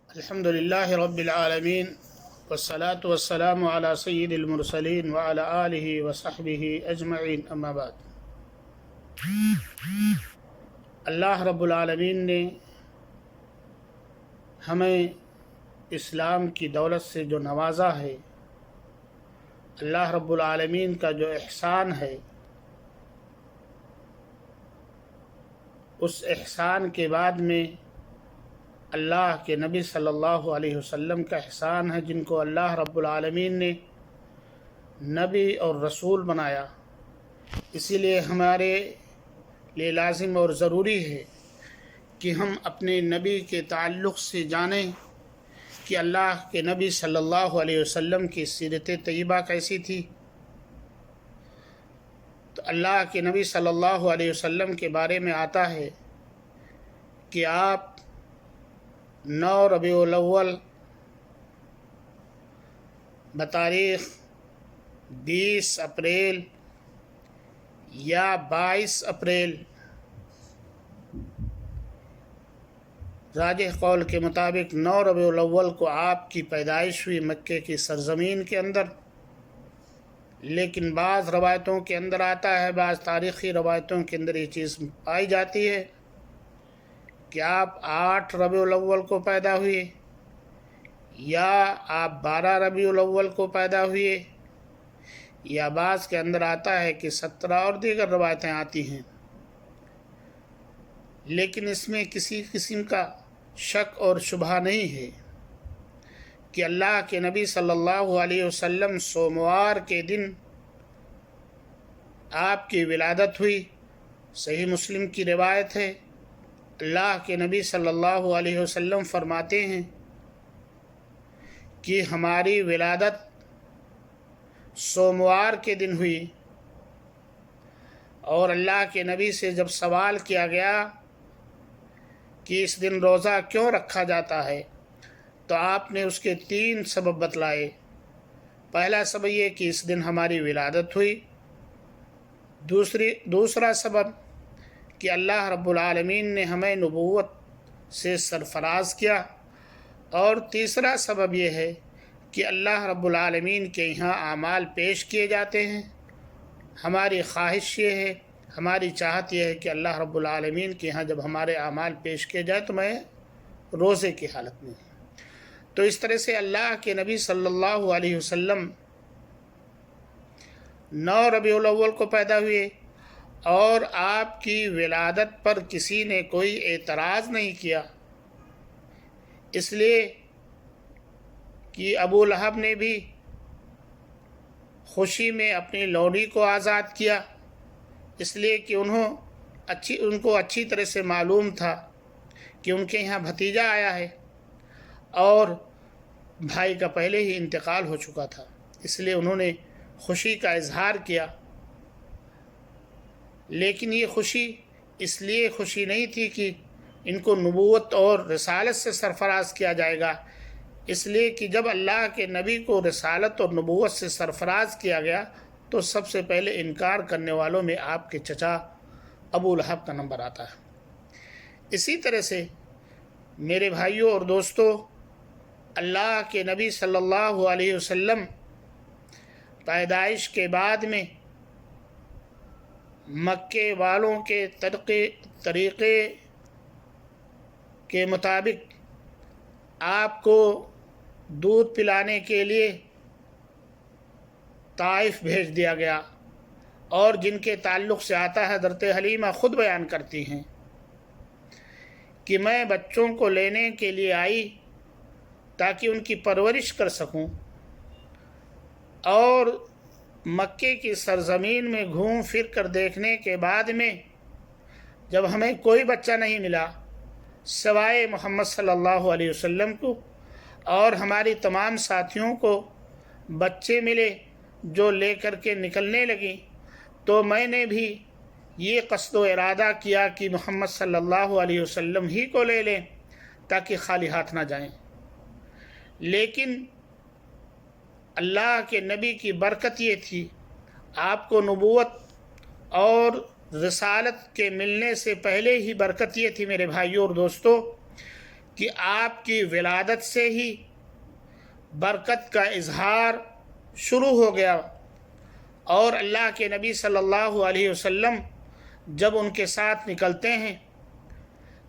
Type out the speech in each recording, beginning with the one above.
الحمد لله رب العالمين والصلاة والسلام على سيد المرسلين وعلى آله وصحبه أجمعين أما بعد۔ اللہ رب العالمین نے ہمیں اسلام کی دولت سے جو نوازا ہے، اللہ رب العالمین کا جو احسان ہے، اس احسان کے بعد میں اللہ کے نبی صلی اللہ علیہ وسلم کا احسان ہے، جن کو اللہ رب العالمین نے نبی اور رسول بنایا۔ اسی لیے ہمارے لیے لازم اور ضروری ہے کہ ہم اپنے نبی کے تعلق سے جانیں کہ اللہ کے نبی صلی اللہ علیہ وسلم کی سیرت طیبہ کیسی تھی۔ تو اللہ کے نبی صلی اللہ علیہ وسلم کے بارے میں آتا ہے کہ آپ 9 ربیع الاول بتاریخ 20 اپریل یا 22 اپریل راجح قول کے مطابق 9 ربیع الاول کو آپ کی پیدائش ہوئی مکے کی سرزمین کے اندر، لیکن بعض روایتوں کے اندر آتا ہے، بعض تاریخی روایتوں کے اندر یہ چیز پائی جاتی ہے کہ آپ 8 ربیع الاول کو پیدا ہوئے، یا آپ 12 ربیع الاول کو پیدا ہوئے، یا بعض کے اندر آتا ہے کہ 17 اور دیگر روایتیں آتی ہیں۔ لیکن اس میں کسی قسم کا شک اور شبہ نہیں ہے کہ اللہ کے نبی صلی اللہ علیہ وسلم سوموار کے دن آپ کی ولادت ہوئی۔ صحیح مسلم کی روایت ہے، اللہ کے نبی صلی اللہ علیہ وسلم فرماتے ہیں کہ ہماری ولادت سوموار کے دن ہوئی، اور اللہ کے نبی سے جب سوال کیا گیا کہ اس دن روزہ کیوں رکھا جاتا ہے، تو آپ نے اس کے 3 سبب بتلائے۔ پہلا سبب یہ کہ اس دن ہماری ولادت ہوئی، دوسرا سبب کہ اللہ رب العالمین نے ہمیں نبوت سے سرفراز کیا، اور تیسرا سبب یہ ہے کہ اللہ رب العالمین کے یہاں اعمال پیش کیے جاتے ہیں۔ ہماری خواہش یہ ہے، ہماری چاہت یہ ہے کہ اللہ رب العالمین کے یہاں جب ہمارے اعمال پیش کیے جائے تو میں روزے کی حالت میں ہوں۔ تو اس طرح سے اللہ کے نبی صلی اللہ علیہ وسلم 9 ربیع الاول کو پیدا ہوئے، اور آپ کی ولادت پر کسی نے کوئی اعتراض نہیں کیا، اس لیے کہ ابو لہب نے بھی خوشی میں اپنی لونڈی کو آزاد کیا، اس لیے کہ ان کو اچھی طرح سے معلوم تھا کہ ان کے یہاں بھتیجا آیا ہے، اور بھائی کا پہلے ہی انتقال ہو چکا تھا، اس لیے انہوں نے خوشی کا اظہار کیا۔ لیکن یہ خوشی اس لیے خوشی نہیں تھی کہ ان کو نبوت اور رسالت سے سرفراز کیا جائے گا، اس لیے کہ جب اللہ کے نبی کو رسالت اور نبوت سے سرفراز کیا گیا تو سب سے پہلے انکار کرنے والوں میں آپ کے چچا ابو لہب کا نمبر آتا ہے۔ اسی طرح سے میرے بھائیوں اور دوستو، اللہ کے نبی صلی اللہ علیہ وسلم پیدائش کے بعد میں مکے والوں کے طریقے کے مطابق آپ کو دودھ پلانے کے لیے طائف بھیج دیا گیا، اور جن کے تعلق سے آتا ہے، حضرت حلیمہ خود بیان کرتی ہیں کہ میں بچوں کو لینے کے لیے آئی تاکہ ان کی پرورش کر سکوں، اور مکے کی سرزمین میں گھوم پھر کر دیکھنے کے بعد میں جب ہمیں کوئی بچہ نہیں ملا سوائے محمد صلی اللہ علیہ وسلم کو، اور ہماری تمام ساتھیوں کو بچے ملے جو لے کر کے نکلنے لگیں، تو میں نے بھی یہ قصد و ارادہ کیا کہ محمد صلی اللہ علیہ وسلم ہی کو لے لیں تاکہ خالی ہاتھ نہ جائیں۔ لیکن اللہ کے نبی کی برکت یہ تھی، آپ کو نبوت اور رسالت کے ملنے سے پہلے ہی برکت یہ تھی میرے بھائیوں اور دوستوں کہ آپ کی ولادت سے ہی برکت کا اظہار شروع ہو گیا، اور اللہ کے نبی صلی اللہ علیہ وسلم جب ان کے ساتھ نکلتے ہیں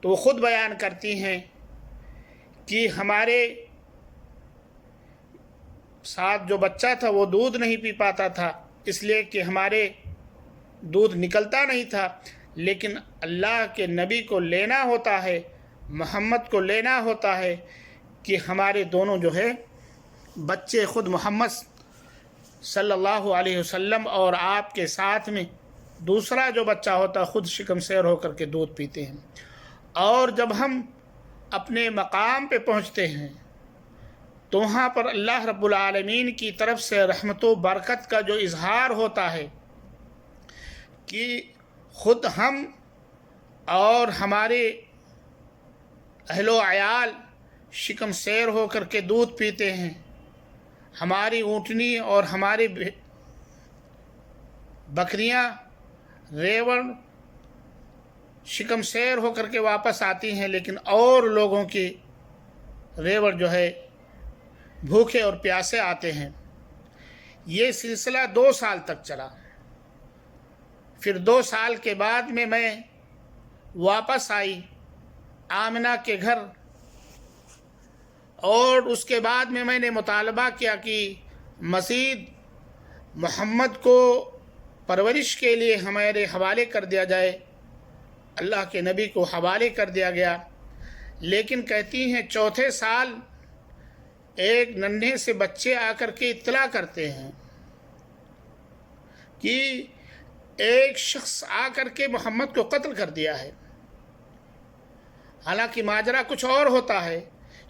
تو وہ خود بیان کرتی ہیں کہ ہمارے ساتھ جو بچہ تھا وہ دودھ نہیں پی پاتا تھا، اس لیے کہ ہمارے دودھ نکلتا نہیں تھا، لیکن اللہ کے نبی کو لینا ہوتا ہے، محمد کو لینا ہوتا ہے کہ ہمارے دونوں جو ہے بچے خود محمد صلی اللہ علیہ وسلم اور آپ کے ساتھ میں دوسرا جو بچہ ہوتا خود شکم سیر ہو کر کے دودھ پیتے ہیں۔ اور جب ہم اپنے مقام پہ پہنچتے ہیں تو وہاں پر اللہ رب العالمین کی طرف سے رحمت و برکت کا جو اظہار ہوتا ہے کہ خود ہم اور ہمارے اہل و عیال شکم سیر ہو کر کے دودھ پیتے ہیں، ہماری اونٹنی اور ہماری بکریاں ریوڑ شکم سیر ہو کر کے واپس آتی ہیں، لیکن اور لوگوں کی ریوڑ جو ہے بھوکے اور پیاسے آتے ہیں۔ یہ سلسلہ 2 سال تک چلا۔ پھر 2 سال کے بعد میں واپس آئی آمنہ کے گھر، اور اس کے بعد میں نے مطالبہ کیا کہ مزید محمد کو پرورش کے لیے ہمارے حوالے کر دیا جائے۔ اللہ کے نبی کو حوالے کر دیا گیا، لیکن کہتی ہیں 4تھے سال ایک ننھے سے بچے آ کر کے اطلاع کرتے ہیں کہ ایک شخص آ کر کے محمد کو قتل کر دیا ہے۔ حالانکہ ماجرا کچھ اور ہوتا ہے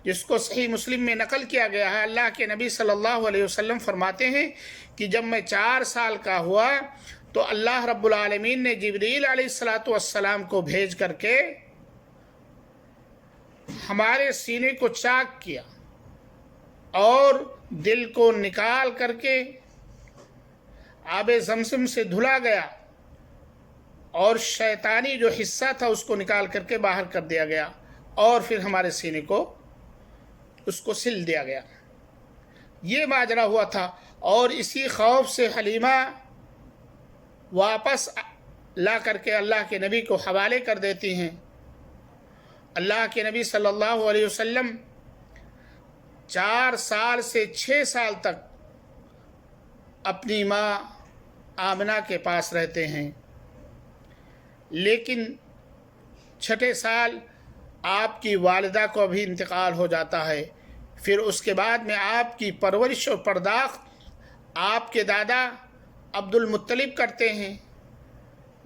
جس کو صحیح مسلم میں نقل کیا گیا ہے۔ اللہ کے نبی صلی اللہ علیہ وسلم فرماتے ہیں کہ جب میں 4 سال کا ہوا تو اللہ رب العالمین نے جبریل علیہ السلام کو بھیج کر کے ہمارے سینے کو چاک کیا اور دل کو نکال کر کے آب زمزم سے دھلا گیا، اور شیطانی جو حصہ تھا اس کو نکال کر کے باہر کر دیا گیا، اور پھر ہمارے سینے کو اس کو سل دیا گیا۔ یہ ماجرا ہوا تھا، اور اسی خوف سے حلیمہ واپس لا کر کے اللہ کے نبی کو حوالے کر دیتی ہیں۔ اللہ کے نبی صلی اللہ علیہ وسلم 4 سال سے 6 سال تک اپنی ماں آمنہ کے پاس رہتے ہیں، لیکن 6 سال آپ کی والدہ کو بھی انتقال ہو جاتا ہے۔ پھر اس کے بعد میں آپ کی پرورش اور پرداخت آپ کے دادا عبد المطلب کرتے ہیں،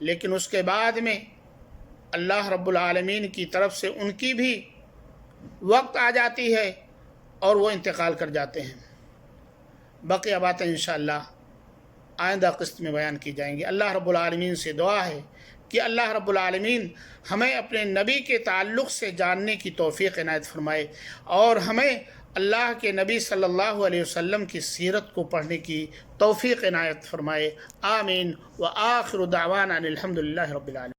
لیکن اس کے بعد میں اللہ رب العالمین کی طرف سے ان کی بھی وقت آ جاتی ہے اور وہ انتقال کر جاتے ہیں۔ بقیہ باتیں انشاءاللہ آئندہ قسط میں بیان کی جائیں گی۔ اللہ رب العالمین سے دعا ہے کہ اللہ رب العالمین ہمیں اپنے نبی کے تعلق سے جاننے کی توفیق عنایت فرمائے، اور ہمیں اللہ کے نبی صلی اللہ علیہ وسلم کی سیرت کو پڑھنے کی توفیق عنایت فرمائے۔ آمین۔ وآخر دعوانا الحمد للہ رب العالمین۔